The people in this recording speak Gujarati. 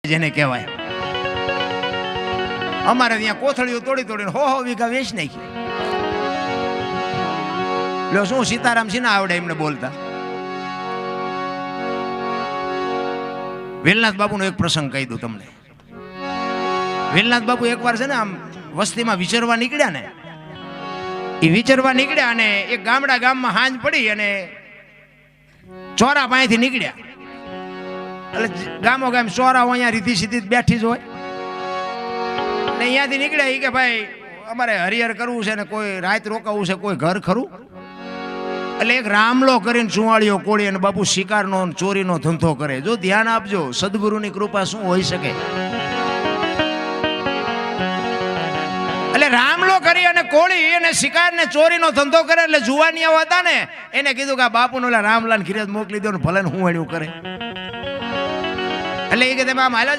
જેને કહેવાય અમારે ત્યાં કોથળીઓ તોડી તોડીને હો વીઘા વેચ નાખી. લો શું સીતારામ છે ને આવડે એમને બોલતા. વેલનાથ બાપુનો એક પ્રસંગ કહી દઉં તમને. વેલનાથ બાપુ એકવાર છે ને આમ વસ્તીમાં વિચરવા નીકળ્યા ને, એ વિચરવા નીકળ્યા અને એક ગામમાં હાંજ પડી અને ચોરા પાસેથી નીકળ્યા. એટલે ગામો ગામ ચોરાઓ અહીંયા રીધી સીધી બેઠી જ હોય ને. અહીંયાથી નીકળ્યા એ કે ભાઈ અમારે હરિહર કરવું છે ને કોઈ રાત રોકાવું છે, કોઈ ઘર ખરું? એટલે એક રામલો કરીને ચુવાળીઓ કોળી અને બાપુ શિકારનો ચોરીનો ધંધો કરે. જો ધ્યાન આપજો, સદગુરુની કૃપા શું હોઈ શકે. એટલે રામલો કરી અને કોળી અને શિકાર ને ચોરીનો ધંધો કરે. એટલે જુવાનિયા હતા ને એને કીધું કે આ બાપુનો રામલાલ ઘીરે મોકલી દો ને ભલે હું એનું કરે. એટલે એ કે તમે આમ હાલ